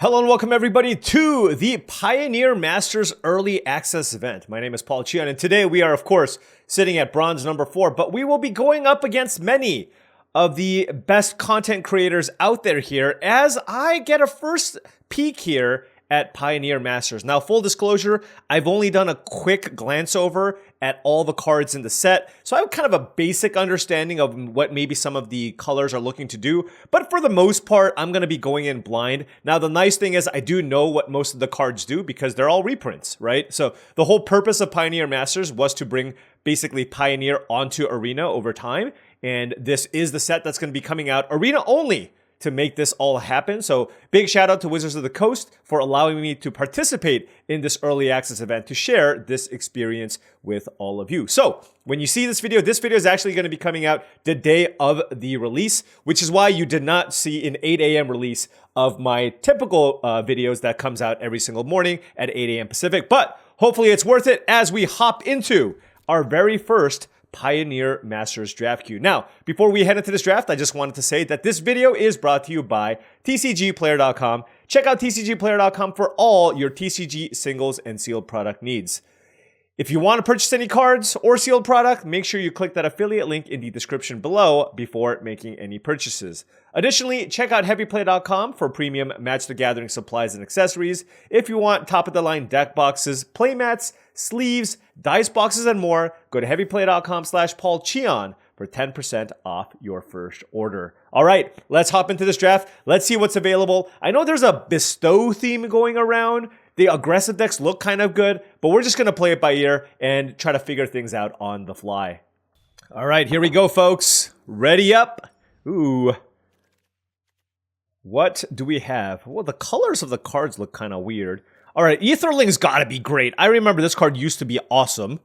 Hello and welcome everybody to the Pioneer Masters Early Access event. My name is Paul Cheon and today we are of course sitting at bronze number 4, but we will be going up against many of the best content creators out there here as I get a first peek here at Pioneer Masters. Now, full disclosure, I've only done a quick glance over at all the cards in the set, so I have kind of a basic understanding of what maybe some of the colors are looking to do, but for the most part, I'm going to be going in blind. Now, the nice thing is I do know what most of the cards do because they're all reprints, right? So the whole purpose of Pioneer Masters was to bring basically Pioneer onto Arena over time, and this is the set that's going to be coming out Arena only to make this all happen. So big shout out to Wizards of the Coast for allowing me to participate in this early access event to share this experience with all of you. So when you see this video is actually going to be coming out the day of the release, which is why you did not see an 8 a.m. release of my typical videos that comes out every single morning at 8 a.m. Pacific. But hopefully it's worth it as we hop into our very first Pioneer Masters draft queue. Now, before we head into this draft, I just wanted to say that this video is brought to you by TCGplayer.com. Check out TCGplayer.com for all your TCG singles and sealed product needs. If you want to purchase any cards or sealed product, make sure you click that affiliate link in the description below before making any purchases. Additionally, check out HeavyPlay.com for premium Match the Gathering supplies and accessories. If you want top-of-the-line deck boxes, playmats, sleeves, dice boxes, and more, go to HeavyPlay.com/paulcheon for 10% off your first order. All right, let's hop into this draft. Let's see what's available. I know there's a bestow theme going around. The aggressive decks look kind of good, but we're just going to play it by ear and try to figure things out on the fly. All right, here we go, folks. Ready up. Ooh. What do we have? Well, the colors of the cards look kind of weird. All right, Aetherling's got to be great. I remember this card used to be awesome.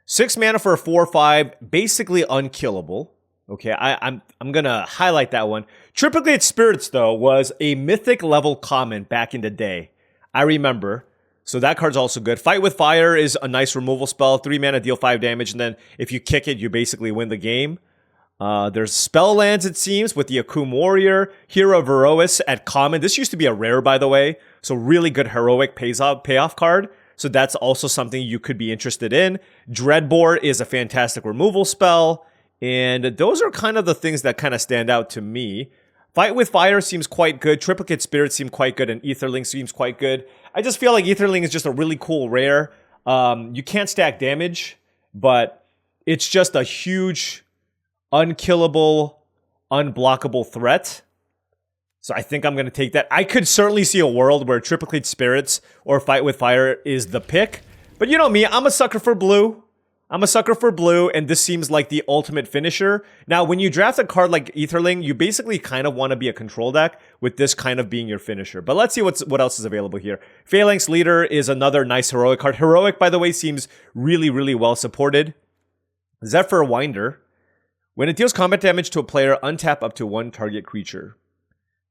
6 mana for a 4/5, basically unkillable. Okay, I'm going to highlight that one. Triplicate Spirits, though, was a mythic level common back in the day. I remember. So that card's also good. Fight with Fire is a nice removal spell. 3 mana, deal 5 damage, and then if you kick it, you basically win the game. There's spell lands, it seems, with the Akum Warrior. Hero of Herois at common. This used to be a rare, by the way. So really good heroic payoff card. So that's also something you could be interested in. Dreadbore is a fantastic removal spell. And those are kind of the things that kind of stand out to me. Fight with Fire seems quite good. Triplicate Spirit seems quite good. And Aetherling seems quite good. I just feel like Aetherling is just a really cool rare. You can't stack damage, but it's just a huge, unkillable, unblockable threat. So I think I'm going to take that. I could certainly see a world where Triplicate Spirits or Fight with Fire is the pick. But you know me, I'm a sucker for blue. And this seems like the ultimate finisher. Now, when you draft a card like Aetherling, you basically kind of want to be a control deck with this kind of being your finisher. But let's see what else is available here. Phalanx Leader is another nice heroic card. Heroic, by the way, seems really, really well supported. Zephyr Winder. When it deals combat damage to a player, untap up to 1 target creature.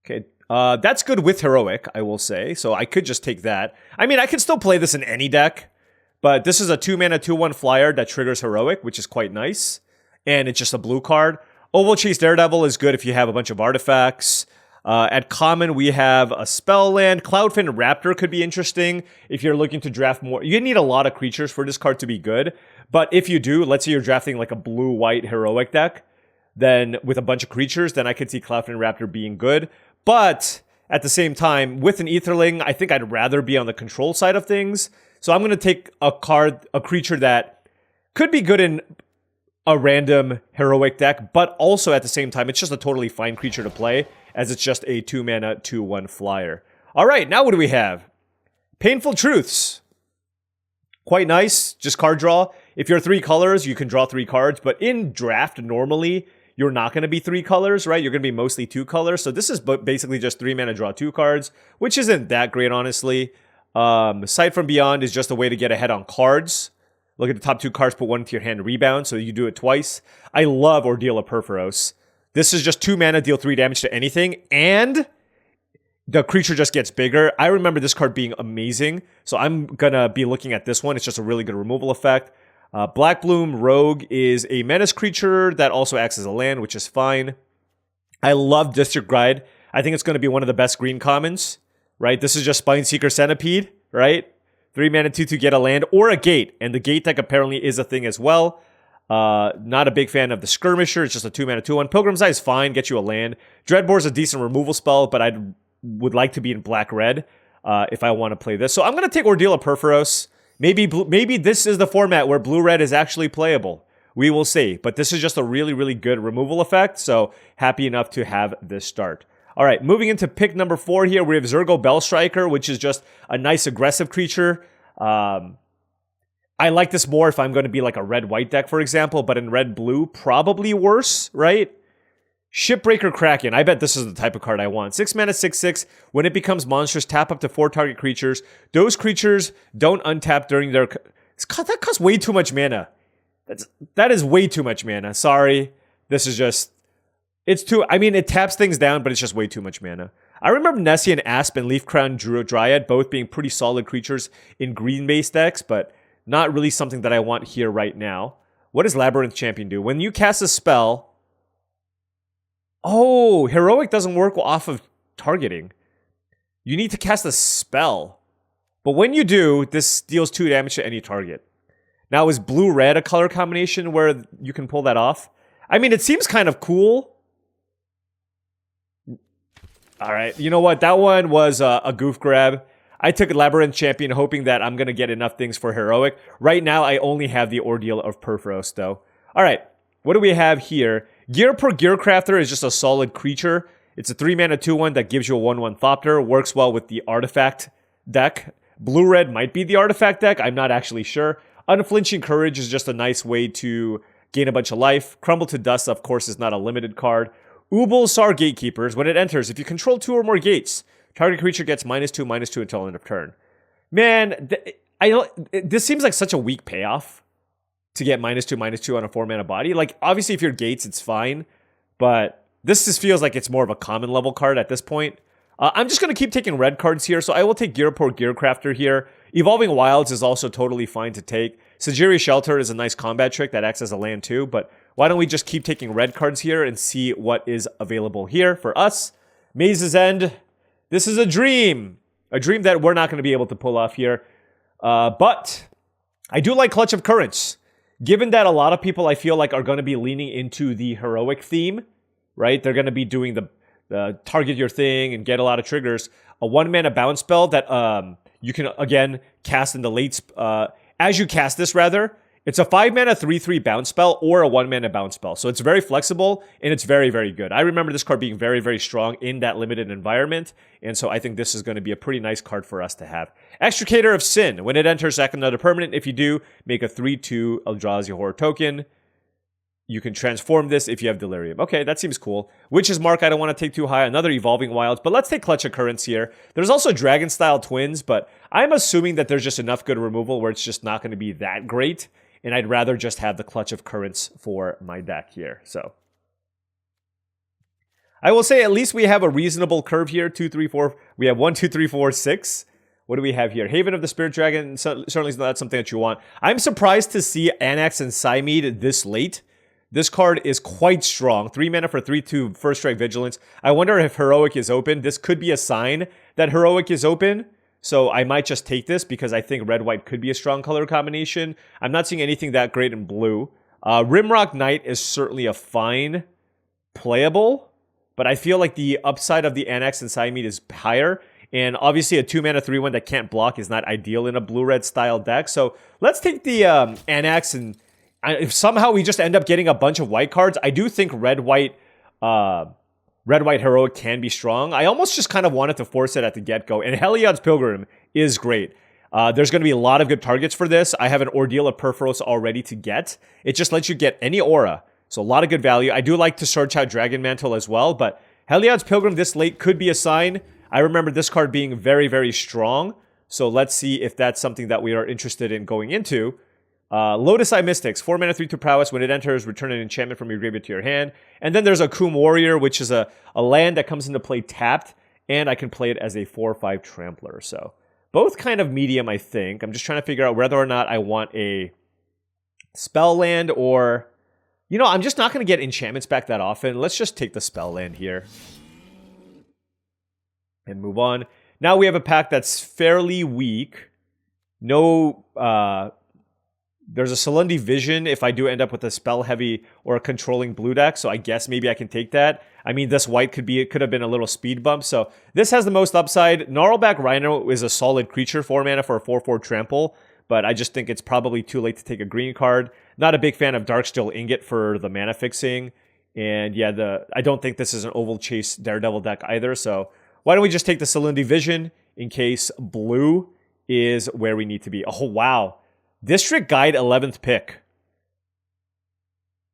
Okay, that's good with Heroic, I will say. So I could just take that. I mean, I could still play this in any deck. But this is a 2 mana, 2/1 flyer that triggers Heroic, which is quite nice. And it's just a blue card. Oval Chase Daredevil is good if you have a bunch of artifacts. At common, we have a spell land. Cloudfin Raptor could be interesting if you're looking to draft more. You need a lot of creatures for this card to be good. But if you do, let's say you're drafting like a blue-white Heroic deck, then with a bunch of creatures, then I could see Cloudfin Raptor being good. But at the same time, with an Aetherling, I think I'd rather be on the control side of things. So I'm going to take a creature that could be good in a random heroic deck, but also at the same time, it's just a totally fine creature to play, as it's just a 2 mana, 2/1 flyer. All right, now what do we have? Painful Truths. Quite nice, just card draw. If you're 3 colors, you can draw 3 cards, but in draft, normally, you're not going to be 3 colors, right? You're going to be mostly 2 colors. So this is basically just 3 mana, draw 2 cards, which isn't that great, honestly. Sight from Beyond is just a way to get ahead on cards. Look at the top 2 cards, put 1 into your hand, rebound, so you do it twice. I love Ordeal of Perforos. This is just 2 mana, deal 3 damage to anything, and the creature just gets bigger. I remember this card being amazing, so I'm gonna be looking at this one. It's just a really good removal effect. Black Bloom Rogue is a menace creature that also acts as a land, which is fine. I love District Guide. I think it's going to be one of the best green commons. right? This is just Spineseeker Centipede, right? 3 mana 2/2 get a land or a gate, and the gate deck apparently is a thing as well. Not a big fan of the Skirmisher. It's just a 2 mana 2/1. Pilgrim's Eye is fine, get you a land. Dreadbore's a decent removal spell, but I would like to be in black-red if I want to play this. So I'm going to take Ordeal of Perforos. Maybe this is the format where blue-red is actually playable. We will see. But this is just a really, really good removal effect, so happy enough to have this start. All right, moving into pick number 4 here, we have Zergo Bellstriker, which is just a nice aggressive creature. I like this more if I'm going to be like a red-white deck, for example, but in red-blue, probably worse, right? Shipbreaker Kraken. I bet this is the type of card I want. 6 mana, 6/6. When it becomes monstrous, tap up to 4 target creatures. Those creatures don't untap during their... That costs way too much mana. That is way too much mana. Sorry. This is just... It's too... I mean, it taps things down, but it's just way too much mana. I remember Nessie and Asp and Leafcrown Dryad both being pretty solid creatures in green-based decks, but not really something that I want here right now. What does Labyrinth Champion do? When you cast a spell... Oh, Heroic doesn't work off of targeting. You need to cast a spell. But when you do, this deals 2 damage to any target. Now, is blue-red a color combination where you can pull that off? I mean, it seems kind of cool. All right, you know what? That one was a goof grab. I took Labyrinth Champion hoping that I'm going to get enough things for Heroic. Right now, I only have the Ordeal of Perforos, though. All right, what do we have here? Gear per Gearcrafter is just a solid creature. It's a 3 mana 2/1 that gives you a 1/1 Thopter. Works well with the Artifact deck. Blue-red might be the Artifact deck. I'm not actually sure. Unflinching Courage is just a nice way to gain a bunch of life. Crumble to Dust, of course, is not a limited card. Ubulsar Gatekeepers. When it enters, if you control 2 or more gates, target creature gets -2/-2 until end of turn. Man, this seems like such a weak payoff to get -2/-2 on a 4 mana body. Like, obviously, if you're gates, it's fine. But this just feels like it's more of a common level card at this point. I'm just going to keep taking red cards here, so I will take Gearport Gearcrafter here. Evolving Wilds is also totally fine to take. Sajiri Shelter is a nice combat trick that acts as a land too, but why don't we just keep taking red cards here and see what is available here for us. Maze's End. This is a dream that we're not going to be able to pull off here. But I do like Clutch of Currents. Given that a lot of people, I feel like, are going to be leaning into the heroic theme, right? They're going to be doing the target your thing and get a lot of triggers. A 1-mana bounce spell that you can, again, cast in the late... as you cast this, rather, it's a 5-mana 3/3 bounce spell or a 1-mana bounce spell. So it's very flexible, and it's very, very good. I remember this card being very, very strong in that limited environment, and so I think this is going to be a pretty nice card for us to have. Extricator of Sin. When it enters, sack another permanent. If you do, make a 3/2 Eldrazi Horror token. You can transform this if you have Delirium. Okay, that seems cool. Witch's Mark, I don't want to take too high. Another Evolving Wilds, but let's take Clutch of Currents here. There's also Dragon-style Twins, but I'm assuming that there's just enough good removal where it's just not going to be that great, and I'd rather just have the Clutch of Currents for my deck here. So I will say at least we have a reasonable curve here. 2, 3, 4. We have 1, 2, 3, 4, 6. What do we have here? Haven of the Spirit Dragon. Certainly is not something that you want. I'm surprised to see Anax and Cymede this late. This card is quite strong. 3 mana for 3/2 First Strike Vigilance. I wonder if Heroic is open. This could be a sign that Heroic is open. So I might just take this because I think red-white could be a strong color combination. I'm not seeing anything that great in blue. Rimrock Knight is certainly a fine playable, but I feel like the upside of the Anax and Cymede is higher. And obviously a 2-mana 3/1 that can't block is not ideal in a blue-red style deck. So let's take the Anax, and if somehow we just end up getting a bunch of white cards, I do think red-white Heroic can be strong. I almost just kind of wanted to force it at the get-go. And Heliod's Pilgrim is great. There's going to be a lot of good targets for this. I have an Ordeal of Perforos already to get. It just lets you get any aura. So a lot of good value. I do like to search out Dragon Mantle as well, but Heliod's Pilgrim this late could be a sign. I remember this card being very, very strong. So let's see if that's something that we are interested in going into. Lotus Eye Mystics, 4 mana 3/2 prowess. When it enters, return an enchantment from your graveyard to your hand. And then there's a Coom Warrior, which is a land that comes into play tapped, and I can play it as a 4/5 Trampler. So both kind of medium, I think. I'm just trying to figure out whether or not I want a spell land or... You know, I'm just not going to get enchantments back that often. Let's just take the spell land here and move on. Now we have a pack that's fairly weak. No, there's a Salundi Vision if I do end up with a spell heavy or a controlling blue deck, so I guess maybe I can take that. I mean, this white could have been a little speed bump, so this has the most upside. Gnarlback Rhino is a solid creature, 4 mana for a 4/4 trample, but I just think it's probably too late to take a green card. Not a big fan of Darksteel Ingot for the mana fixing, and yeah, I don't think this is an Oval Chase Daredevil deck either, so why don't we just take the Salundi Vision in case blue is where we need to be. Oh, wow. District Guide 11th pick.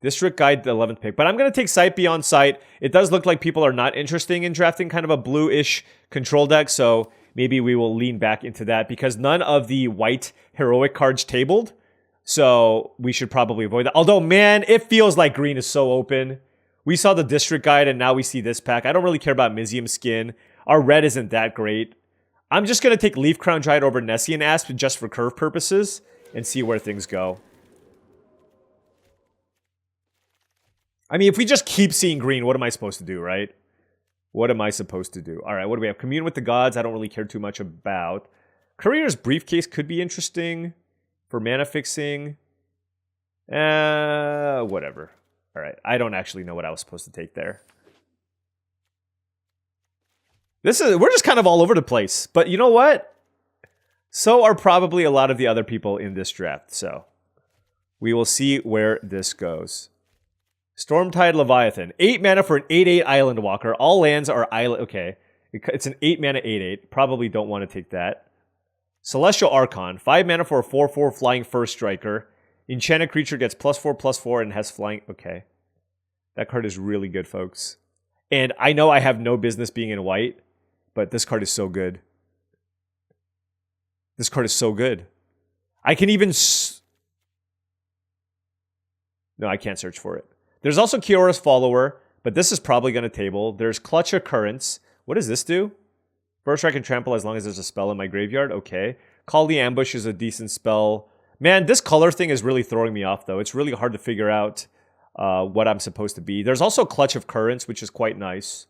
District Guide the 11th pick. But I'm going to take Sight Beyond Sight. It does look like people are not interested in drafting kind of a blue-ish control deck, so maybe we will lean back into that because none of the white heroic cards tabled, so we should probably avoid that. Although, man, it feels like green is so open. We saw the District Guide, and now we see this pack. I don't really care about Mizium Skin. Our red isn't that great. I'm just going to take Leaf Crown Giant over Nessian Asp just for curve purposes and see where things go. I mean, if we just keep seeing green, what am I supposed to do, right? What am I supposed to do? All right, what do we have? Commune with the Gods, I don't really care too much about. Courier's Briefcase could be interesting for mana fixing. Whatever. All right, I don't actually know what I was supposed to take there. We're just kind of all over the place. But you know what? So are probably a lot of the other people in this draft. So we will see where this goes. Stormtide Leviathan. 8 mana for an 8/8 Island Walker. All lands are island. Okay. It's an 8 mana 8/8. Probably don't want to take that. Celestial Archon. 5 mana for a 4/4 flying first striker. Enchanted creature gets +4/+4 and has flying. Okay. That card is really good, folks. And I know I have no business being in white, but this card is so good. This card is so good. I can even... No, I can't search for it. There's also Kiora's Follower, but this is probably going to table. There's Clutch Occurrence. What does this do? First I can trample as long as there's a spell in my graveyard. Okay. Call the Ambush is a decent spell. Man, this color thing is really throwing me off, though. It's really hard to figure out what I'm supposed to be. There's also Clutch of Currents, which is quite nice.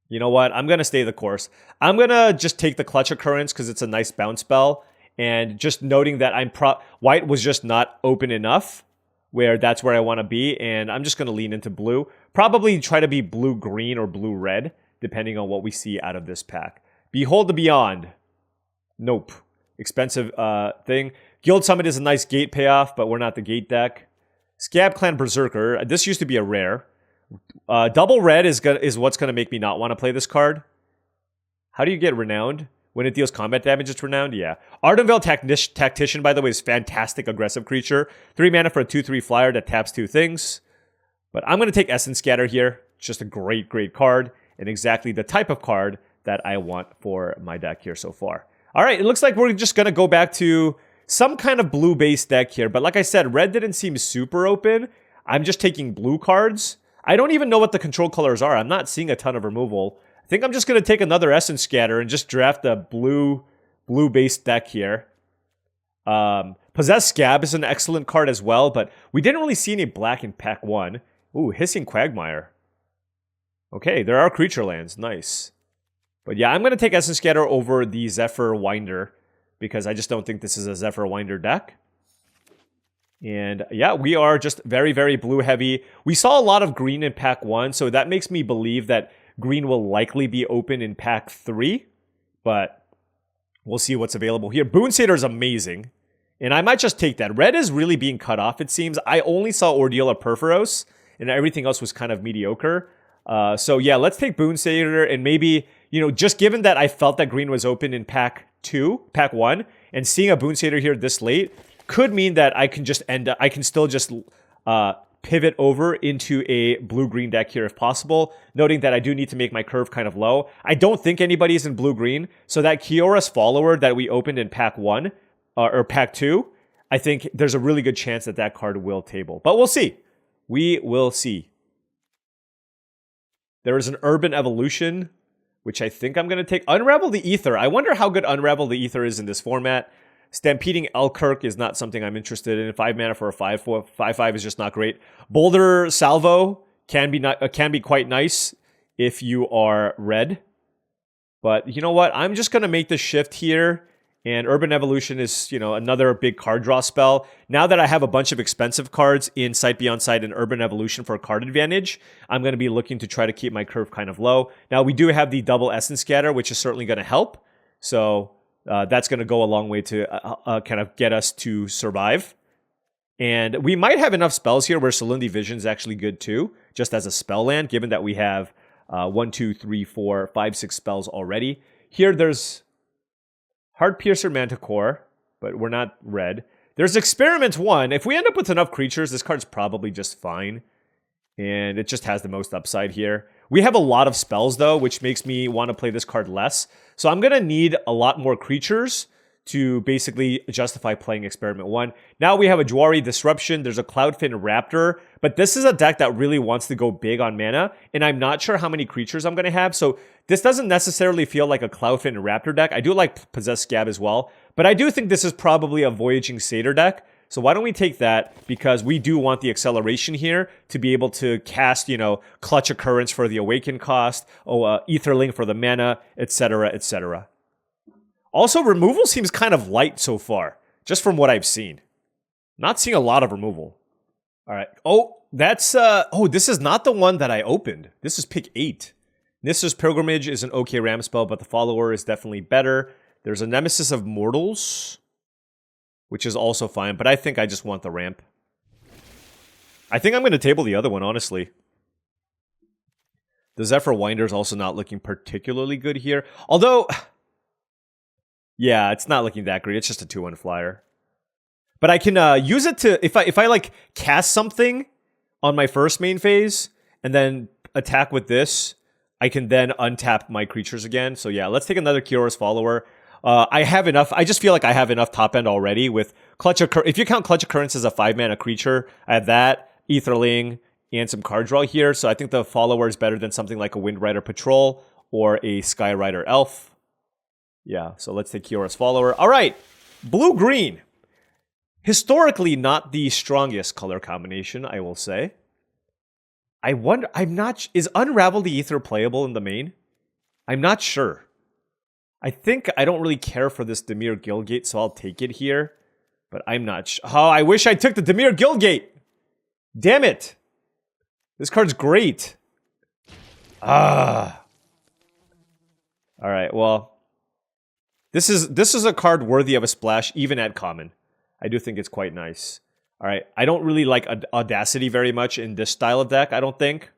You know what? I'm going to stay the course. I'm going to just take the Clutch Occurrence because it's a nice bounce spell. And just noting that white was just not open enough where that's where I want to be. And I'm just going to lean into blue. Probably try to be blue-green or blue-red, depending on what we see out of this pack. Behold the Beyond. Nope. Expensive thing. Guild Summit is a nice gate payoff, but we're not the gate deck. Scab Clan Berserker. This used to be a rare. Double red is what's going to make me not want to play this card. How do you get Renowned? When it deals combat damage, it's Renowned? Yeah. Ardenvale Tactician, by the way, is fantastic aggressive creature. 3 mana for a 2/3 flyer that taps 2 things. But I'm going to take Essence Scatter here. It's just a great, great card. And exactly the type of card that I want for my deck here so far. All right, it looks like we're just going to go back to some kind of blue-based deck here. But like I said, red didn't seem super open. I'm just taking blue cards. I don't even know what the control colors are. I'm not seeing a ton of removal. I think I'm just going to take another Essence Scatter and just draft a blue-based deck here. Possessed Scab is an excellent card as well, but we didn't really see any black in pack 1. Ooh, Hissing Quagmire. Okay, there are creature lands. Nice. But yeah, I'm going to take Essence Scatter over the Zephyr Winder because I just don't think this is a Zephyr Winder deck. And yeah, we are just very, very blue heavy. We saw a lot of green in pack 1, so that makes me believe that green will likely be open in pack 3, but we'll see what's available here. Boon Satyr is amazing, and I might just take that. Red is really being cut off, it seems. I only saw Ordeal of Perforos, and everything else was kind of mediocre. So yeah, let's take Boon Satyr, and maybe, you know, just given that I felt that green was open in pack 1, and seeing a Boon Satyr here this late could mean that I can still just pivot over into a blue-green deck here if possible, noting that I do need to make my curve kind of low. I don't think anybody's in blue-green, so that Kiora's Follower that we opened in pack 1, or pack 2, I think there's a really good chance that that card will table. But we'll see. We will see. There is an Urban Evolution, which I think I'm going to take. Unravel the Ether. I wonder how good Unravel the Ether is in this format. Stampeding Elkirk is not something I'm interested in. 5 mana for a 5/5 is just not great. Boulder Salvo can be quite nice if you are red. But you know what? I'm just going to make the shift here. And Urban Evolution is, another big card draw spell. Now that I have a bunch of expensive cards in Sight Beyond Sight and Urban Evolution for card advantage, I'm going to be looking to try to keep my curve kind of low. Now, we do have the double Essence Scatter, which is certainly going to help. So that's going to go a long way to kind of get us to survive. And we might have enough spells here where Salundi Vision is actually good too, just as a spell land, given that we have 1, 2, 3, 4, 5, 6 spells already. Here, there's Heart Piercer Manticore, but we're not red. There's Experiment 1. If we end up with enough creatures, this card's probably just fine. And it just has the most upside here. We have a lot of spells, though, which makes me want to play this card less. So I'm going to need a lot more creatures to basically justify playing Experiment 1. Now we have a Jwari Disruption, there's a Cloudfin Raptor, but this is a deck that really wants to go big on mana, and I'm not sure how many creatures I'm going to have, so this doesn't necessarily feel like a Cloudfin Raptor deck. I do like Possessed Scab as well, but I do think this is probably a Voyaging Satyr deck, so why don't we take that, because we do want the acceleration here to be able to cast, Clutch Occurrence for the Awaken cost, Aetherling for the mana, etc., etc. Also, removal seems kind of light so far, just from what I've seen. Not seeing a lot of removal. All right. Oh, that's... this is not the one that I opened. This is pick 8. Nissa's Pilgrimage is an okay ram spell, but the follower is definitely better. There's a Nemesis of Mortals, which is also fine, but I think I just want the ramp. I think I'm going to table the other one, honestly. The Zephyr Winder is also not looking particularly good here. Although... yeah, it's not looking that great. It's just a 2-1 flyer. But I can use it to... If I like, cast something on my first main phase, and then attack with this, I can then untap my creatures again. So yeah, let's take another Kyora's Follower. I have enough... I just feel like I have enough top end already with Clutch Occurrence. If you count Clutch Occurrence as a 5-mana creature, I have that, Aetherling, and some card draw here. So I think the Follower is better than something like a Windrider Patrol or a Skyrider Elf. Yeah, so let's take Kyora's Follower. All right, blue-green. Historically, not the strongest color combination, I will say. I wonder, is Unravel the Aether playable in the main? I'm not sure. I think I don't really care for this Dimir Guildgate, so I'll take it here. But I'm not sure. Oh, I wish I took the Dimir Guildgate. Damn it. This card's great. All right, well... This is a card worthy of a splash, even at common. I do think it's quite nice. All right, I don't really like Audacity very much in this style of deck, I don't think.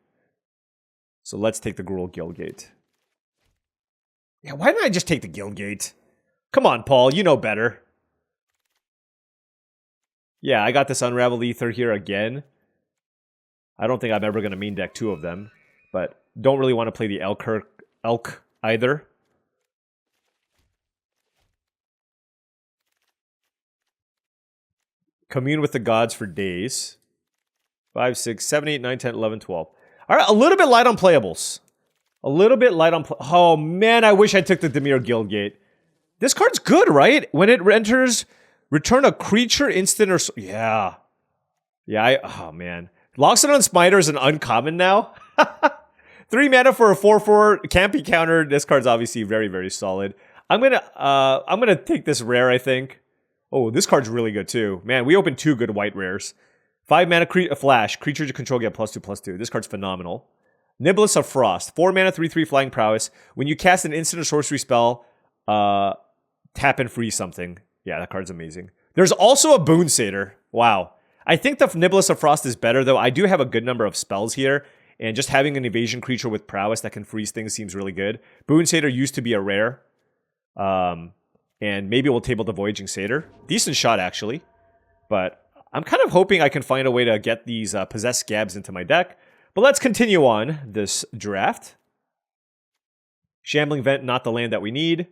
So let's take the Gruul Guildgate. Yeah, why didn't I just take the Guildgate? Come on, Paul, you know better. Yeah, I got this Unravel Aether here again. I don't think I'm ever going to main deck 2 of them, but don't really want to play the Elk either. Commune with the gods for days. 5, 6, 7, 8, 9, 10, 11, 12. All right, a little bit light on playables. A little bit light on... oh, man, I wish I took the Dimir Guildgate. This card's good, right? When it enters, return a creature, instant, or... yeah. Yeah, oh, man. Loxodon Smiter is an uncommon now. 3 mana for a 4/4. Can't be countered. This card's obviously very, very solid. I'm gonna take this rare, I think. Oh, this card's really good too. Man, we opened 2 good white rares. 5 mana flash. Creature you control get +2/+2. This card's phenomenal. Niblis of Frost. 4 mana, 3/3 flying prowess. When you cast an instant or sorcery spell, tap and freeze something. Yeah, that card's amazing. There's also a Boon Satyr. Wow. I think the Niblis of Frost is better, though. I do have a good number of spells here, and just having an evasion creature with prowess that can freeze things seems really good. Boon Satyr used to be a rare. And maybe we'll table the Voyaging Satyr. Decent shot, actually. But I'm kind of hoping I can find a way to get these Possessed Scabs into my deck. But let's continue on this draft. Shambling Vent, not the land that we need.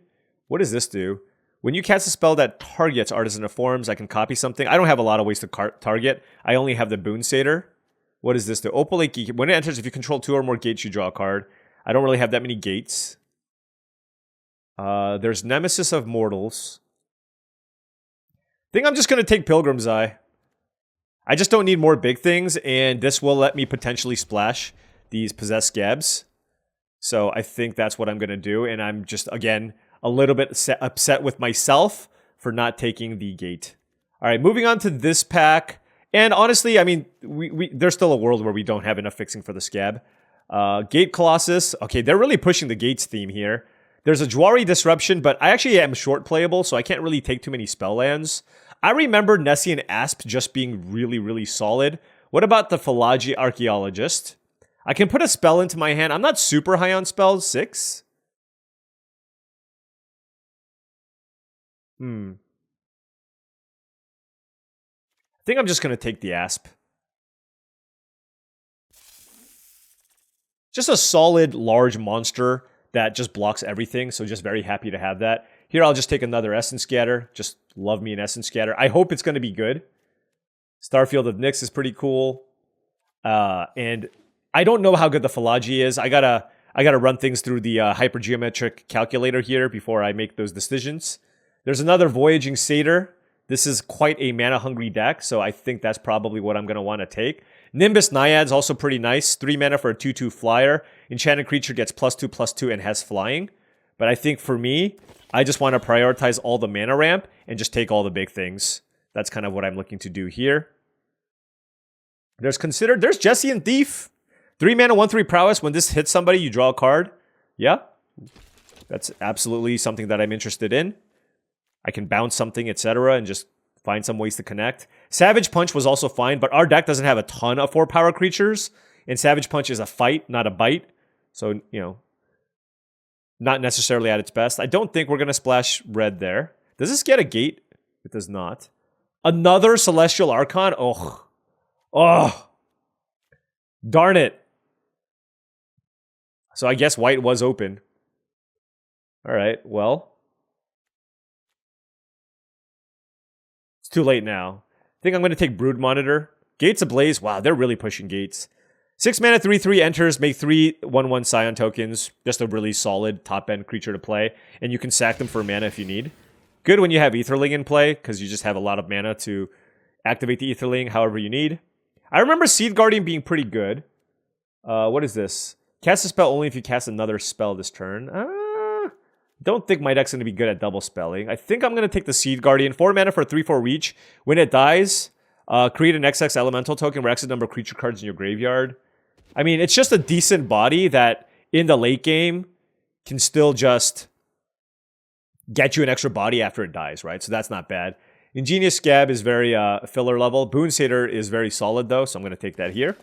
What does this do? When you cast a spell that targets Artisan of Forms, I can copy something. I don't have a lot of ways to target. I only have the Boon Satyr. What does this do? Opal Lake, when it enters, if you control 2 or more gates, you draw a card. I don't really have that many gates. There's Nemesis of Mortals. I think I'm just going to take Pilgrim's Eye. I just don't need more big things, and this will let me potentially splash these possessed scabs. So I think that's what I'm going to do, and I'm just, again, a little bit upset with myself for not taking the gate. All right, moving on to this pack. And honestly, I mean, there's still a world where we don't have enough fixing for the scab. Gate Colossus. Okay, they're really pushing the gates theme here. There's a Jwari Disruption, but I actually am short playable, so I can't really take too many spell lands. I remember Nessian Asp just being really, really solid. What about the Philagi Archaeologist? I can put a spell into my hand. I'm not super high on spells. 6? I think I'm just going to take the Asp. Just a solid, large monster that just blocks everything, so just very happy to have that. Here, I'll just take another Essence Scatter. Just love me an Essence Scatter. I hope it's going to be good. Starfield of Nyx is pretty cool. And I don't know how good the Philagi is. I gotta run things through the hypergeometric calculator here before I make those decisions. There's another Voyaging Satyr. This is quite a mana-hungry deck, so I think that's probably what I'm going to want to take. Nimbus Naiad's also pretty nice. 3 mana for a 2/2 flyer. Enchanted creature gets +2/+2 and has flying. But I think for me, I just want to prioritize all the mana ramp and just take all the big things. That's kind of what I'm looking to do here. There's Jesse and Thief. 3 mana, 1/3 prowess. When this hits somebody, you draw a card. Yeah. That's absolutely something that I'm interested in. I can bounce something, etc., and just find some ways to connect. Savage Punch was also fine, but our deck doesn't have a ton of 4-power creatures, and Savage Punch is a fight, not a bite. So, you know, not necessarily at its best. I don't think we're going to splash red there. Does this get a gate? It does not. Another Celestial Archon? Oh. Darn it. So I guess white was open. All right, well. It's too late now. I think I'm going to take Brood Monitor. Gates Ablaze. Wow, they're really pushing gates. 6 mana, 3/3 enters. Make 3 1/1 Scion tokens. Just a really solid top-end creature to play. And you can sack them for mana if you need. Good when you have Aetherling in play, because you just have a lot of mana to activate the Aetherling however you need. I remember Seed Guardian being pretty good. What is this? Cast a spell only if you cast another spell this turn. Don't think my deck's going to be good at double spelling. I think I'm going to take the Seed Guardian. 4 mana for 3/4 reach. When it dies, create an XX Elemental token where X is the number of creature cards in your graveyard. I mean, it's just a decent body that in the late game can still just get you an extra body after it dies, right? So that's not bad. Ingenious Scab is very filler level. Boon Satyr is very solid though, so I'm going to take that here.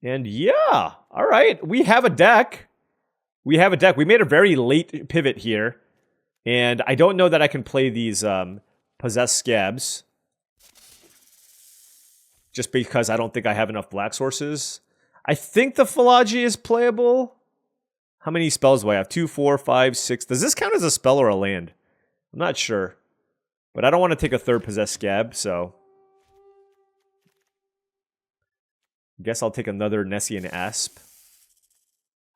And yeah, all right, we have a deck. We made a very late pivot here. And I don't know that I can play these possessed scabs. Just because I don't think I have enough black sources. I think the Philagi is playable. How many spells do I have? 2, 4, 5, 6. Does this count as a spell or a land? I'm not sure. But I don't want to take a third possessed scab, so I guess I'll take another Nessian Asp.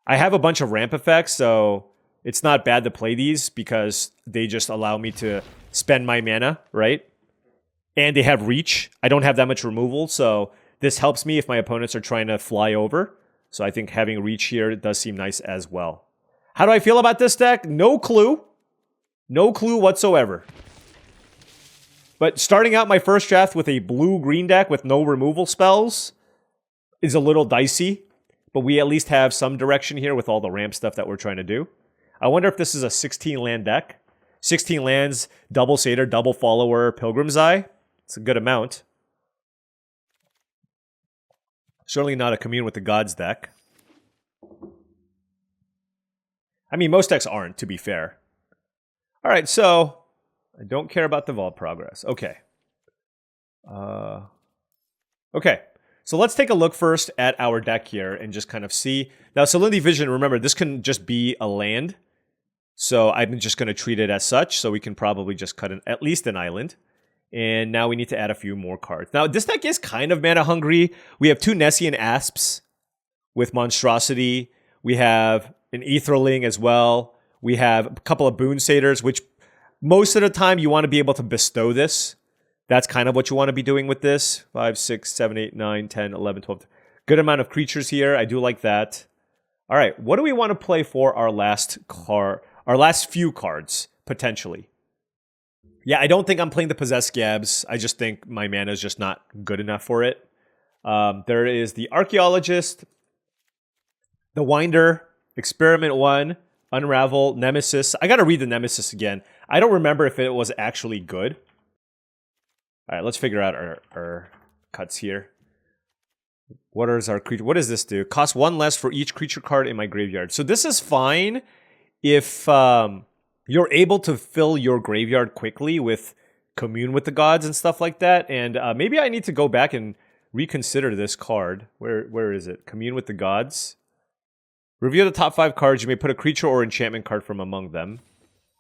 I have a bunch of ramp effects, so it's not bad to play these because they just allow me to spend my mana, right? And they have reach. I don't have that much removal, so this helps me if my opponents are trying to fly over. So I think having reach here does seem nice as well. How do I feel about this deck? No clue. No clue whatsoever. But starting out my first draft with a blue-green deck with no removal spells is a little dicey. But we at least have some direction here with all the ramp stuff that we're trying to do. I wonder if this is a 16-land deck. 16 lands, double Satyr, double Follower, Pilgrim's Eye. It's a good amount. Certainly not a Commune with the Gods deck. I mean, most decks aren't, to be fair. All right, so I don't care about the vault progress. Okay. Okay. So let's take a look first at our deck here and just kind of see. Now, Salinity Vision, remember, this can just be a land. So I'm just going to treat it as such. So we can probably just cut at least an island. And now we need to add a few more cards. Now, this deck is kind of mana hungry. We have 2 Nessian Asps with Monstrosity. We have an Aetherling as well. We have a couple of Boon Satyrs, which most of the time you want to be able to bestow this. That's kind of what you want to be doing with this. 5, 6, 7, 8, 9, 10, 11, 12. Good amount of creatures here. I do like that. All right, what do we want to play for our last few cards, potentially? Yeah, I don't think I'm playing the Possessed Scabs. I just think my mana is just not good enough for it. There is the Archaeologist, the Winder, Experiment 1, Unravel, Nemesis. I got to read the Nemesis again. I don't remember if it was actually good. All right, let's figure out our cuts here. What is our creature? What does this do? Cost 1 less for each creature card in my graveyard. So this is fine if you're able to fill your graveyard quickly with Commune with the Gods and stuff like that. And maybe I need to go back and reconsider this card. Where is it? Commune with the Gods. Review the top 5 cards. You may put a creature or enchantment card from among them.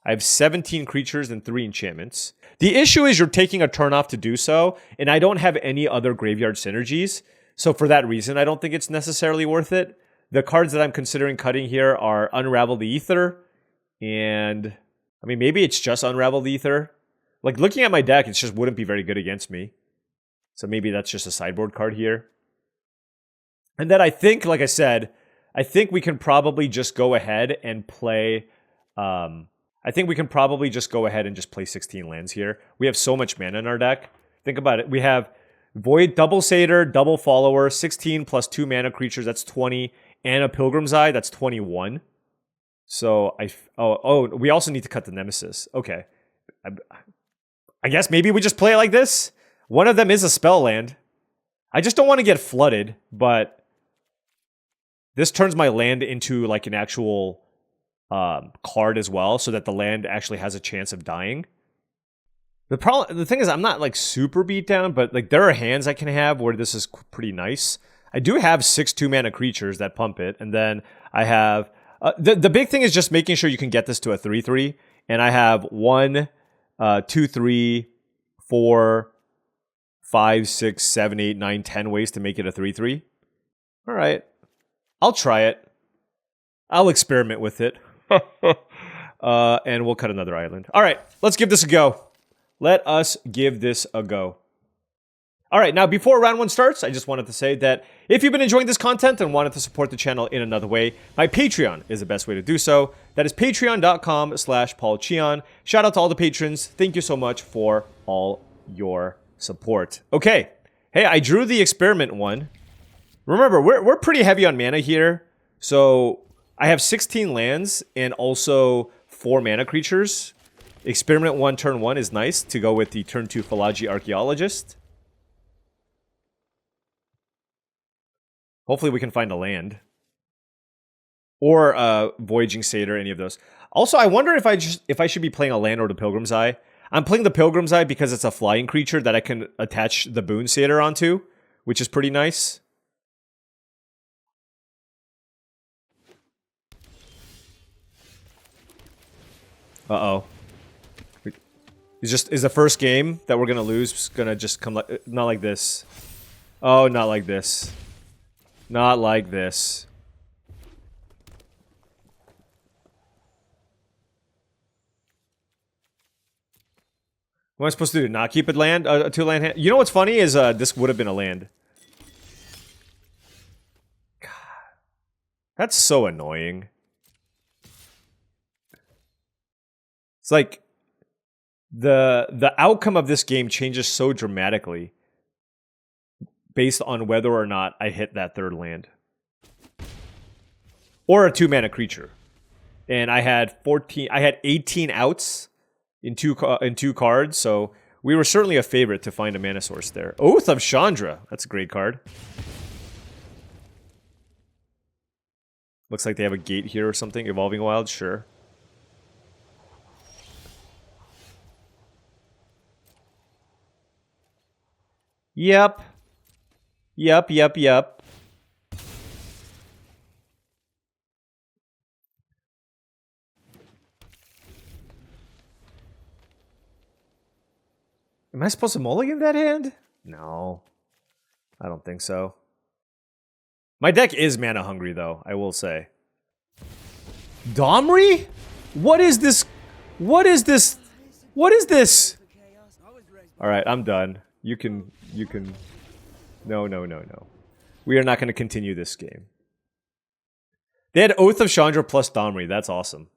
I have 17 creatures and 3 enchantments. The issue is you're taking a turn off to do so, and I don't have any other graveyard synergies. So for that reason, I don't think it's necessarily worth it. The cards that I'm considering cutting here are Unravel the Aether, and I mean, maybe it's just Unravel the Aether. Like, looking at my deck, it just wouldn't be very good against me. So maybe that's just a sideboard card here. And then I think, like I said, I think we can probably just go ahead and play... I think we can probably just go ahead and just play 16 lands here. We have so much mana in our deck. Think about it. We have Void, Double Satyr, Double Follower, 16 plus 2 mana creatures, that's 20. And a Pilgrim's Eye, that's 21. So, we also need to cut the Nemesis. Okay. I guess maybe we just play it like this. One of them is a spell land. I just don't want to get flooded, but this turns my land into like an actual card as well, so that the land actually has a chance of dying. The thing is, I'm not like super beat down, but like there are hands I can have where this is pretty nice. I do have 6 2-mana creatures that pump it, and then I have the big thing is just making sure you can get this to a 3/3, and I have 1, 2, 3, 4, 5, 6, 7, 8, 9, 10 ways to make it a 3/3. All right, I'll try it. I'll experiment with it. And we'll cut another island. All right, let's give this a go. Let us give this a go. All right, now before round 1 starts, I just wanted to say that if you've been enjoying this content and wanted to support the channel in another way, my Patreon is the best way to do so. That is patreon.com/paulcheon. Shout out to all the patrons. Thank you so much for all your support. Okay, hey, I drew the Experiment 1. Remember, we're pretty heavy on mana here, so I have 16 lands and also 4 mana creatures. Experiment 1 turn 1 is nice to go with the turn 2 Philology Archaeologist. Hopefully we can find a land. Or Voyaging Satyr, any of those. Also, I wonder if I should be playing a land or the Pilgrim's Eye. I'm playing the Pilgrim's Eye because it's a flying creature that I can attach the Boon Satyr onto, which is pretty nice. Uh-oh. Is the first game that we're gonna lose gonna just come like not like this? Oh, not like this. Not like this. What am I supposed to do? Not keep it land? A 2-land hand? You know what's funny is this would have been a land. God. That's so annoying. It's like the outcome of this game changes so dramatically based on whether or not I hit that 3rd land. Or a 2-mana creature. And I had 18 outs in two cards, so we were certainly a favorite to find a mana source there. Oath of Chandra. That's a great card. Looks like they have a gate here or something. Evolving Wild, sure. Yep. Yep. Am I supposed to mulligan that hand? No. I don't think so. My deck is mana hungry, though, I will say. Domri? What is this? What is this? What is this? Alright, I'm done. You can... No. We are not going to continue this game. They had Oath of Chandra plus Domri. That's awesome.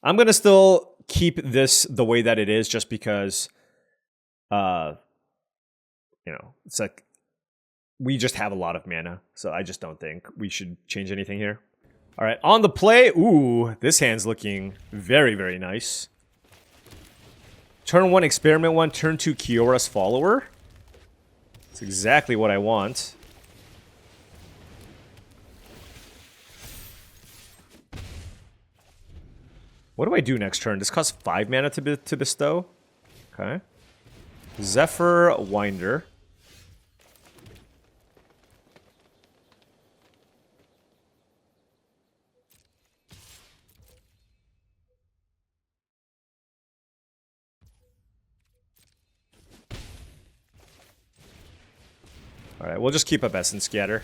I'm going to still keep this the way that it is just because, you know, it's like we just have a lot of mana. So I just don't think we should change anything here. All right, on the play. Ooh, this hand's looking very, very nice. Turn 1, Experiment 1. Turn 2, Kiora's Follower. That's exactly what I want. What do I do next turn? This costs 5 mana to bestow. Okay. Zephyr Winder. Alright, we'll just keep up Essence Scatter.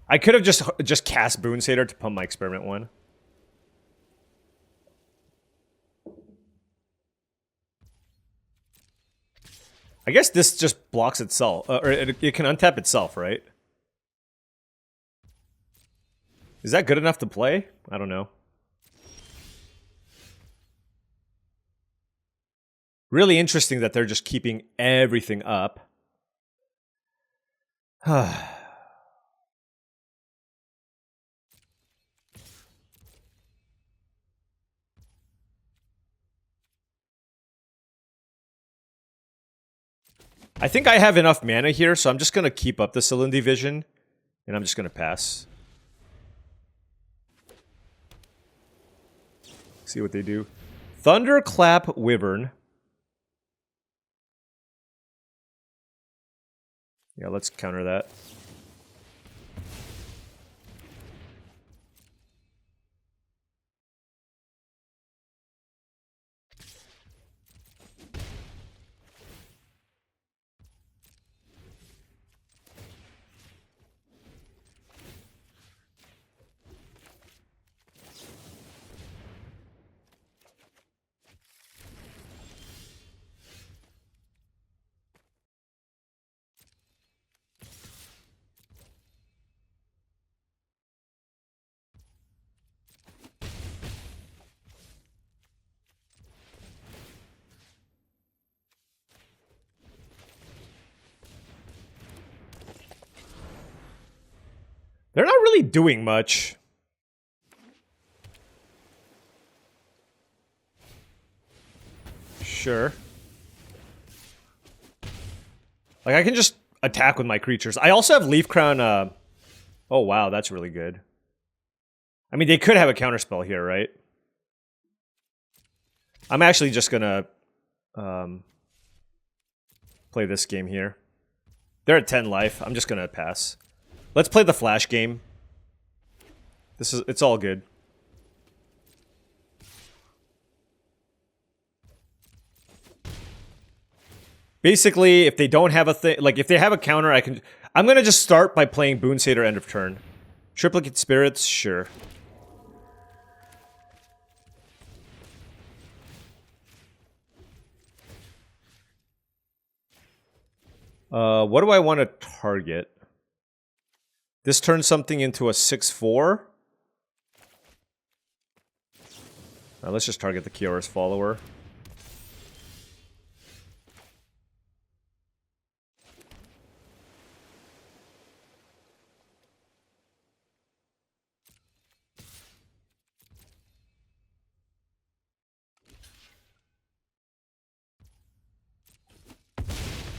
I could have just cast Boon Satyr to pump my Experiment 1. I guess this just blocks itself, or it can untap itself, right? Is that good enough to play? I don't know. Really interesting that they're just keeping everything up. I think I have enough mana here, so I'm just going to keep up the Cylindy Vision, and I'm just going to pass. See what they do. Thunderclap Wyvern. Yeah, let's counter that. They're not really doing much. Sure. Like, I can just attack with my creatures. I also have Leaf Crown, Oh, wow, that's really good. I mean, they could have a counterspell here, right? I'm actually just gonna, play this game here. They're at 10 life. I'm just gonna pass. Let's play the flash game. It's all good. Basically, if they don't have a thing, like if they have a counter, I'm gonna just start by playing Boon Satyr end of turn. Triplicate Spirits, sure. What do I want to target? This turns something into a 6/4. Let's just target the Kiora's Follower.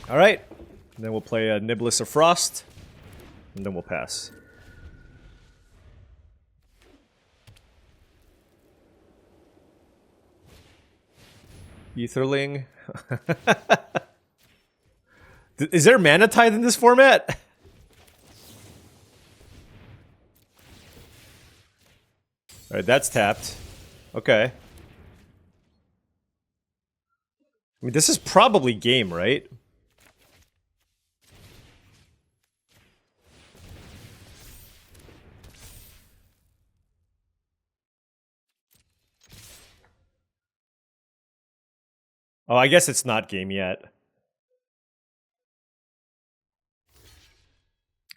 Alright. Then we'll play a Niblis of Frost. And then we'll pass. Aetherling. Is there mana tithe in this format? Alright, that's tapped. Okay. I mean, this is probably game, right? Oh, I guess it's not game yet.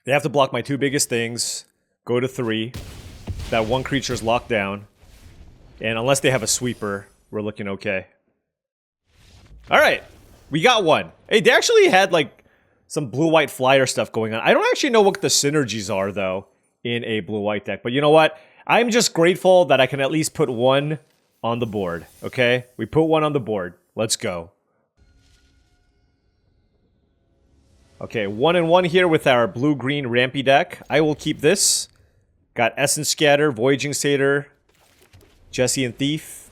They have to block my 2 biggest things, go to 3. That 1 creature's locked down. And unless they have a sweeper, we're looking okay. Alright, we got 1. Hey, they actually had, like, some blue-white flyer stuff going on. I don't actually know what the synergies are, though, in a blue-white deck. But you know what? I'm just grateful that I can at least put 1 on the board, okay? We put 1 on the board. Let's go. Okay, 1 and 1 here with our blue-green rampy deck. I will keep this. Got Essence Scatter, Voyaging Satyr, Jesse and Thief.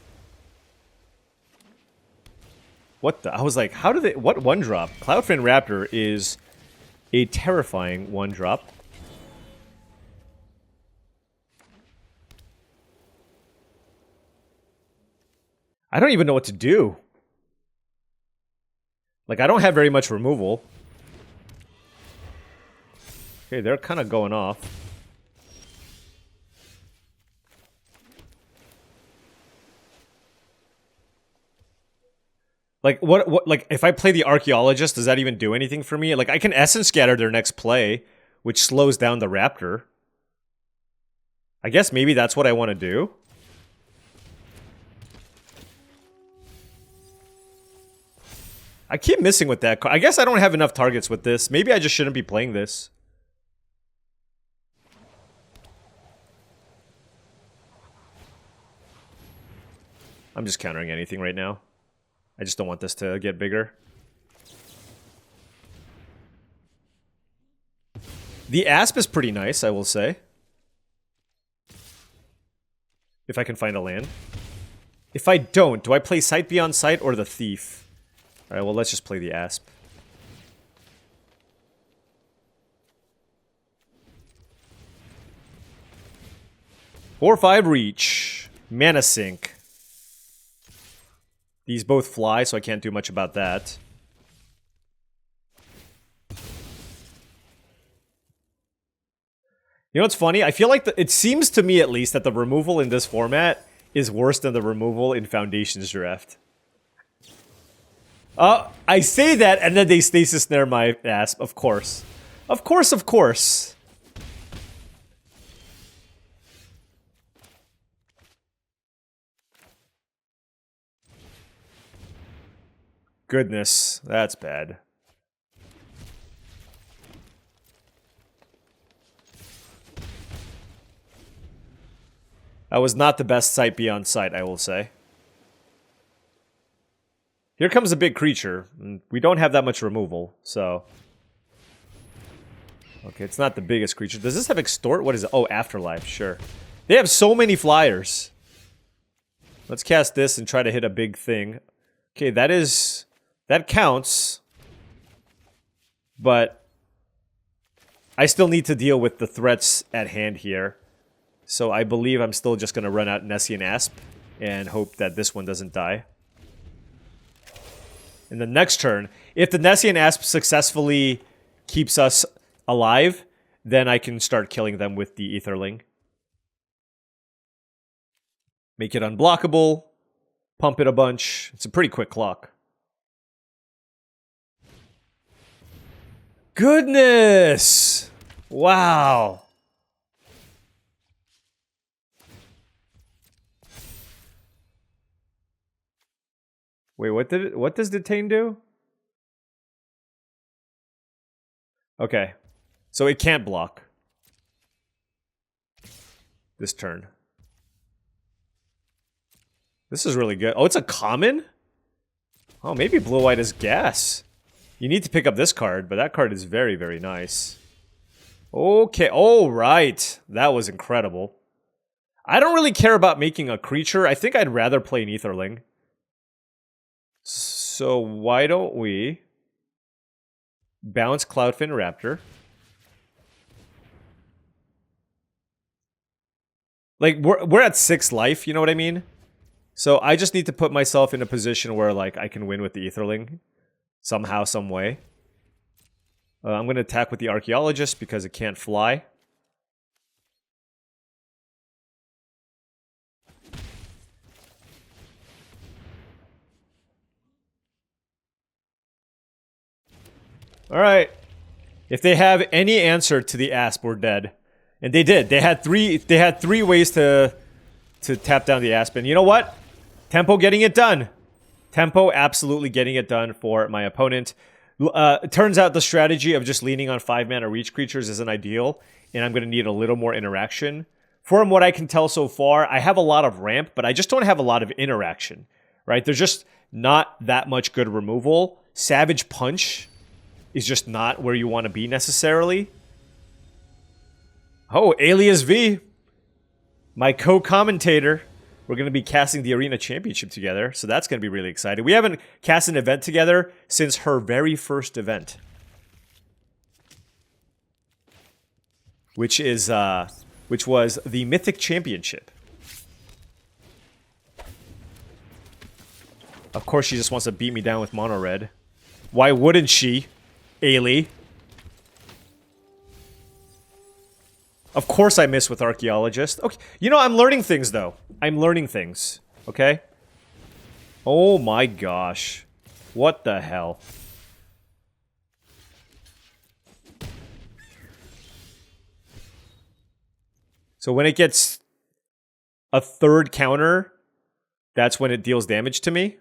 What the? I was like, how do they... What 1-drop? Cloudfin Raptor is a terrifying 1-drop. I don't even know what to do. Like, I don't have very much removal. Okay, they're kind of going off. Like, what, like, if I play the Archaeologist, does that even do anything for me? Like, I can Essence Scatter their next play, which slows down the Raptor. I guess maybe that's what I want to do. I keep missing with that card. I guess I don't have enough targets with this. Maybe I just shouldn't be playing this. I'm just countering anything right now. I just don't want this to get bigger. The Asp is pretty nice, I will say. If I can find a land. If I don't, do I play Sight Beyond Sight or the Thief? Alright, well, let's just play the Asp. Four or 5 reach. Mana Sink. These both fly, so I can't do much about that. You know what's funny? I feel like it seems to me, at least, that the removal in this format is worse than the removal in Foundations Draft. I say that, and then they Stasis Snare my ass. Of course. Of course, of course. Goodness, that's bad. That was not the best Sight Beyond Sight, I will say. Here comes a big creature. We don't have that much removal, so... Okay, it's not the biggest creature. Does this have Extort? What is it? Oh, Afterlife, sure. They have so many flyers. Let's cast this and try to hit a big thing. Okay, that is... That counts. But... I still need to deal with the threats at hand here. So I believe I'm still just going to run out Nessian Asp and hope that this one doesn't die. In the next turn, if the Nessian Asp successfully keeps us alive, then I can start killing them with the Aetherling. Make it unblockable. Pump it a bunch. It's a pretty quick clock. Goodness! Wow. Wait, what does Detain do? Okay. So it can't block. This turn. This is really good. Oh, it's a common? Oh, maybe Blue-White is gas. You need to pick up this card, but that card is very, very nice. Okay, all right. That was incredible. I don't really care about making a creature. I think I'd rather play an Aetherling. So why don't we bounce Cloudfin Raptor? Like, we're at 6 life, you know what I mean? So I just need to put myself in a position where, like, I can win with the Aetherling. Somehow, some way. I'm going to attack with the Archaeologist because it can't fly. Alright. If they have any answer to the asp, we're dead. And they did. They had three ways to tap down the asp. And you know what? Tempo getting it done. Tempo absolutely getting it done for my opponent. It turns out the strategy of just leaning on 5-mana reach creatures isn't ideal. And I'm going to need a little more interaction. From what I can tell so far, I have a lot of ramp, but I just don't have a lot of interaction. Right? There's just not that much good removal. Savage Punch is just not where you want to be necessarily. Oh, Alias V. My co-commentator. We're going to be casting the Arena Championship together, so that's going to be really exciting. We haven't cast an event together since her very first event. Which was the Mythic Championship. Of course she just wants to beat me down with mono red. Why wouldn't she, Ailey? Of course I miss with Archaeologist. Okay, you know, I'm learning things, though. I'm learning things, okay? Oh my gosh. What the hell? So when it gets a third counter, that's when it deals damage to me?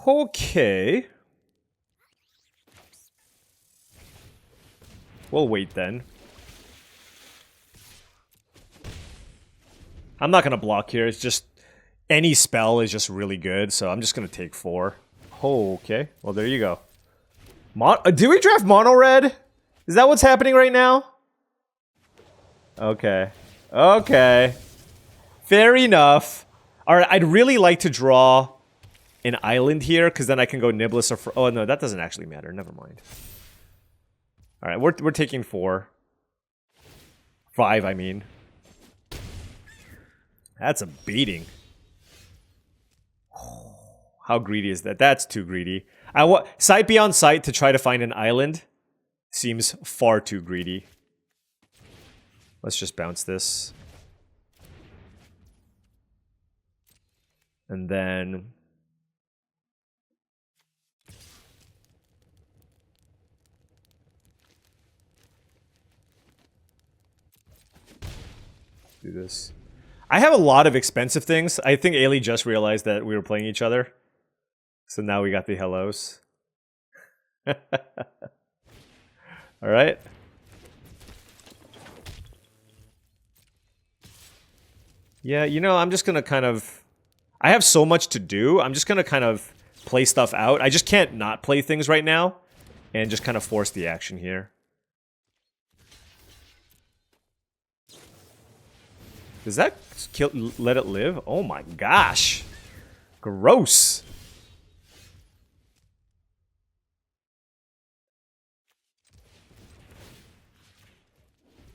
Okay. We'll wait then. I'm not going to block here. It's just any spell is just really good, so I'm just going to take 4. Oh, okay. Well, there you go. Do we draft mono red? Is that what's happening right now? Okay. Okay. Fair enough. Alright, I'd really like to draw an island here, because then I can go Niblis or... Oh, no, that doesn't actually matter. Never mind. Alright, we're taking 4. 5, I mean. That's a beating. How greedy is that? That's too greedy. Sight beyond sight to try to find an island seems far too greedy. Let's just bounce this. And then... do this. I have a lot of expensive things. I think Ailey just realized that we were playing each other. So now we got the hellos. Alright. Yeah, you know, I'm just gonna kind of... I have so much to do. I'm just gonna kind of play stuff out. I just can't not play things right now. And just kind of force the action here. Does that let it live? Oh my gosh. Gross.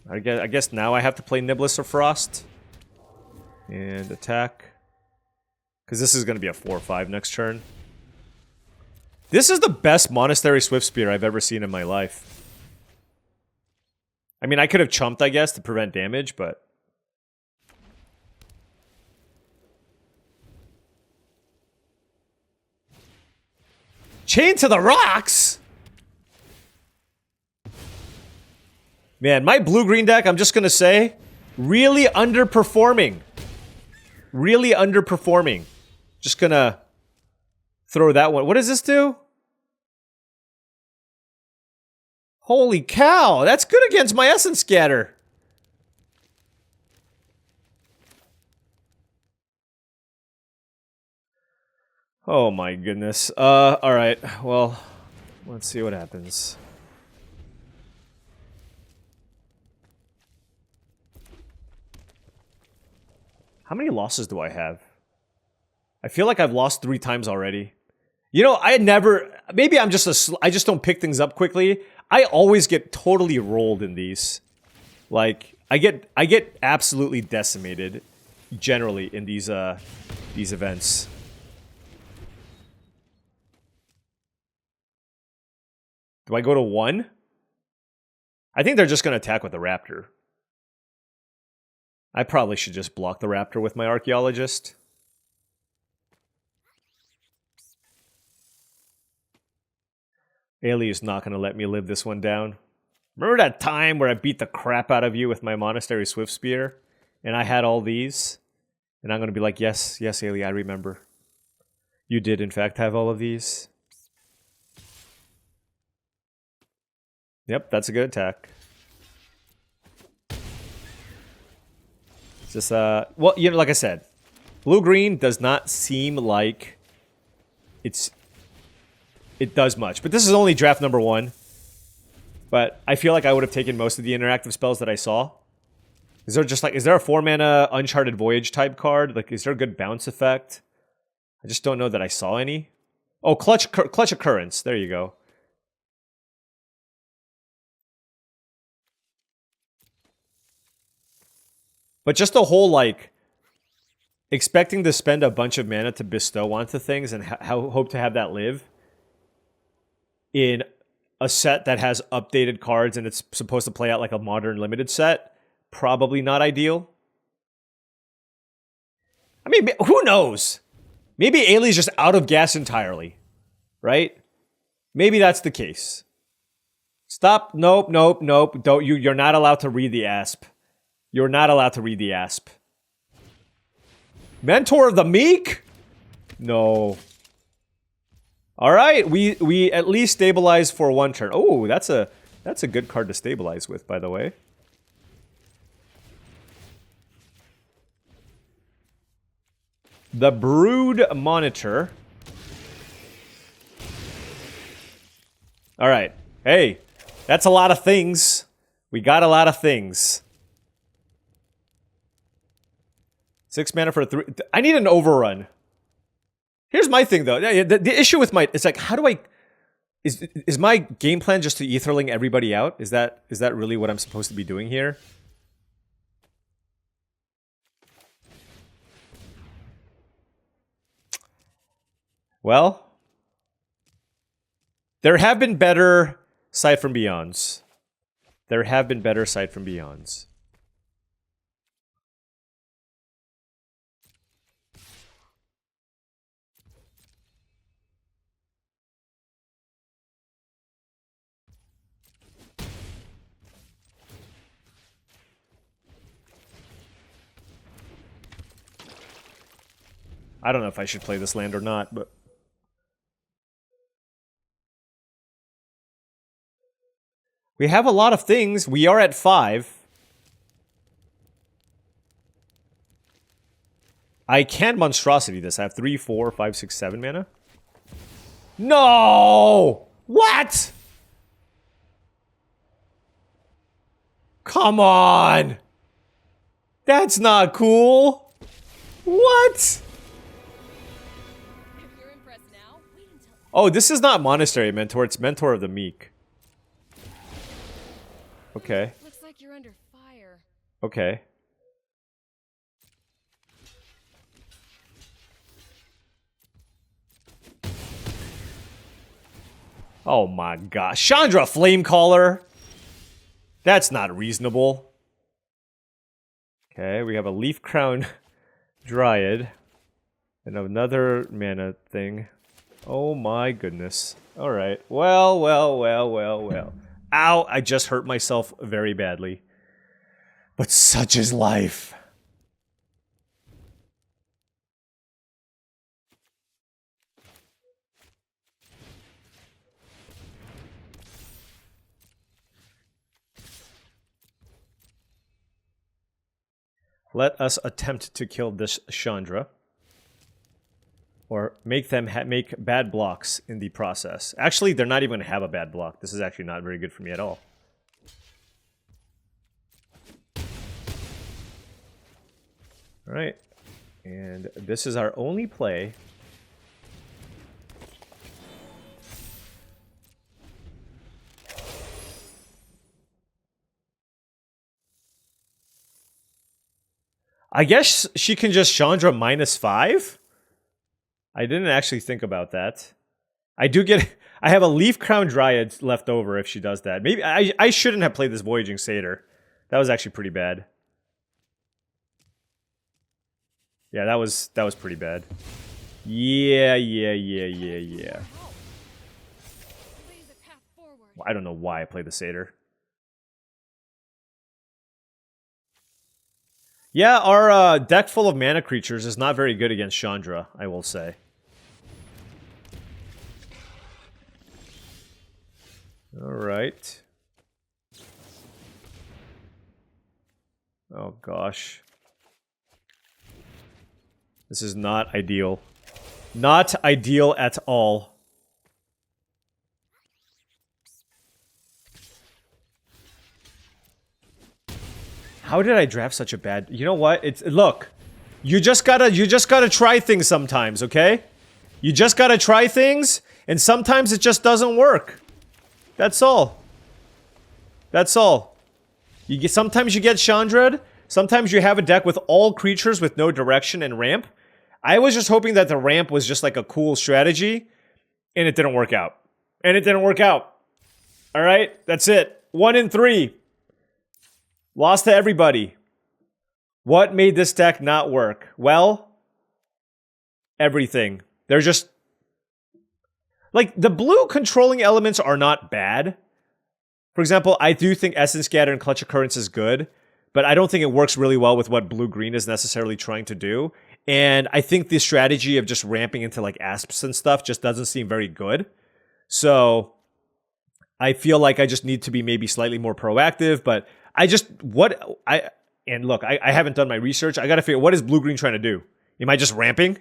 I guess now I have to play Niblis or Frost. And attack. Because this is going to be a 4-5 next turn. This is the best Monastery Swiftspear I've ever seen in my life. I mean, I could have chumped, I guess, to prevent damage, but... Chain to the rocks? Man, my blue-green deck, I'm just gonna say, really underperforming. Really underperforming. Just gonna throw that one. What does this do? Holy cow, that's good against my Essence Scatter. Oh my goodness. Alright, well, let's see what happens. How many losses do I have? I feel like I've lost 3 times already. You know, I never... Maybe I'm just I just don't pick things up quickly. I always get totally rolled in these. Like, I get absolutely decimated, generally, in these events. Do I go to 1? I think they're just going to attack with the Raptor. I probably should just block the raptor with my archaeologist. Ailey is not going to let me live this one down. Remember that time where I beat the crap out of you with my Monastery Swift Spear? And I had all these? And I'm going to be like, yes, yes, Ailey, I remember. You did, in fact, have all of these. Yep, that's a good attack. It's just, well, you know, like I said, blue-green does not seem like it does much. But this is only draft number 1. But I feel like I would have taken most of the interactive spells that I saw. Is there just like, is there a 4-mana Uncharted Voyage type card? Like, is there a good bounce effect? I just don't know that I saw any. Oh, Clutch Occurrence. There you go. But just the whole, like, expecting to spend a bunch of mana to bestow onto things and hope to have that live in a set that has updated cards and it's supposed to play out like a modern limited set, probably not ideal. I mean, who knows? Maybe Ailey's just out of gas entirely, right? Maybe that's the case. Stop. Nope, nope, nope. Don't you? You're not allowed to read the ASP. You're not allowed to read the ASP. Mentor of the Meek? No. All right, we at least stabilize for 1 turn. Oh, that's a good card to stabilize with, by the way. The Brood Monitor. All right. Hey, that's a lot of things. We got a lot of things. 6 mana for 3. I need an overrun. Here's my thing, though. The issue with my... It's like, how do I... Is my game plan just to Aetherling everybody out? Is that really what I'm supposed to be doing here? Well, there have been better Sight from Beyonds. There have been better Sight from Beyonds. I don't know if I should play this land or not, but... We have a lot of things. We are at 5. I can Monstrosity this. I have 3, 4, 5, 6, 7 mana. No! What? Come on! That's not cool! What? Oh, this is not Monastery Mentor, it's Mentor of the Meek. Okay. Looks like you're under fire. Okay. Oh my gosh. Chandra Flamecaller! That's not reasonable. Okay, we have a Leaf Crown Dryad. And another mana thing. Oh my goodness. Alright. Well. Ow, I just hurt myself very badly. But such is life. Let us attempt to kill this Chandra. Or make them make bad blocks in the process. Actually, they're not even going to have a bad block. This is actually not very good for me at all. Alright. And this is our only play. I guess she can just Chandra -5? I didn't actually think about that. I do get... I have a Leaf Crown Dryad left over if she does that. Maybe I shouldn't have played this Voyaging Satyr. That was actually pretty bad. Yeah, that was pretty bad. Yeah. Blaze a path forward. I don't know why I played the Satyr. Yeah, our deck full of mana creatures is not very good against Chandra, I will say. Alright. Oh gosh. This is not ideal. Not ideal at all. How did I draft such a bad... You know what? Look. You just gotta try things sometimes, okay? You just gotta try things, and sometimes it just doesn't work. That's all. That's all. Sometimes you get Chandra'd. Sometimes you have a deck with all creatures with no direction and ramp. I was just hoping that the ramp was just like a cool strategy, and it didn't work out. And it didn't work out. Alright? That's it. 1 in 3. Lost to everybody. What made this deck not work? Well, everything. They're just... Like, the blue controlling elements are not bad. For example, I do think Essence Scatter and Clutch Occurrence is good, but I don't think it works really well with what blue-green is necessarily trying to do. And I think the strategy of just ramping into, like, Asps and stuff just doesn't seem very good. So, I feel like I just need to be maybe slightly more proactive, but... And look, I haven't done my research. I gotta figure, what is blue-green trying to do? Am I just ramping?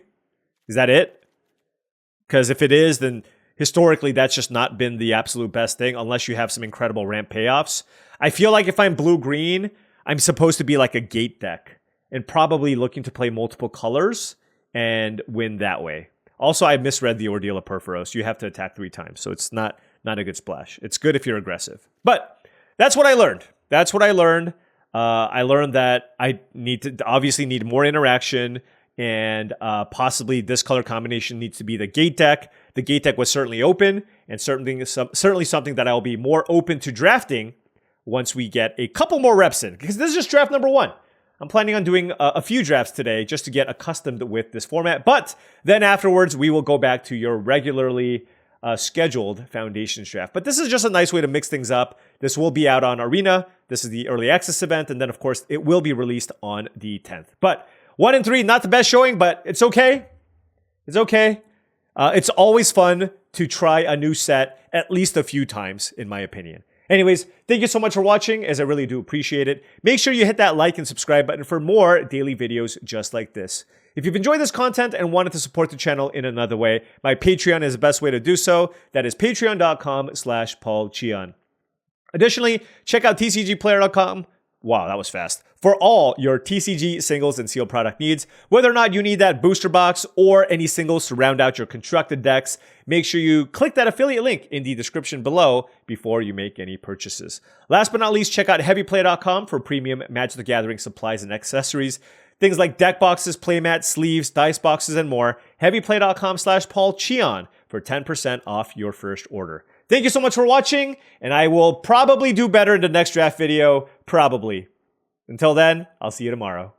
Is that it? Because if it is, then historically that's just not been the absolute best thing unless you have some incredible ramp payoffs. I feel like if I'm blue-green, I'm supposed to be like a gate deck and probably looking to play multiple colors and win that way. Also, I misread the Ordeal of Perforos. You have to attack 3 times, so it's not a good splash. It's good if you're aggressive. But that's what I learned. That's what I learned. I learned that I obviously need more interaction, and possibly this color combination needs to be the gate deck. The gate deck was certainly open, and certainly something that I'll be more open to drafting once we get a couple more reps in. Because this is just draft number 1. I'm planning on doing a few drafts today just to get accustomed with this format. But then afterwards, we will go back to your regularly scheduled Foundations draft. But this is just a nice way to mix things up. This will be out on Arena. This is the early access event. And then, of course, it will be released on the 10th. But 1 in 3, not the best showing, but it's okay. It's okay. It's always fun to try a new set at least a few times, in my opinion. Anyways, thank you so much for watching, as I really do appreciate it. Make sure you hit that like and subscribe button for more daily videos just like this. If you've enjoyed this content and wanted to support the channel in another way, my Patreon is the best way to do so. That is patreon.com/paulcheon. Additionally, check out tcgplayer.com. Wow, that was fast. For all your TCG singles and sealed product needs, whether or not you need that booster box or any singles to round out your constructed decks, make sure you click that affiliate link in the description below before you make any purchases. Last but not least, check out heavyplay.com for premium Magic the Gathering supplies and accessories. Things like deck boxes, playmats, sleeves, dice boxes, and more. heavyplay.com/paulcheon for 10% off your first order. Thank you so much for watching, and I will probably do better in the next draft video. Probably. Until then, I'll see you tomorrow.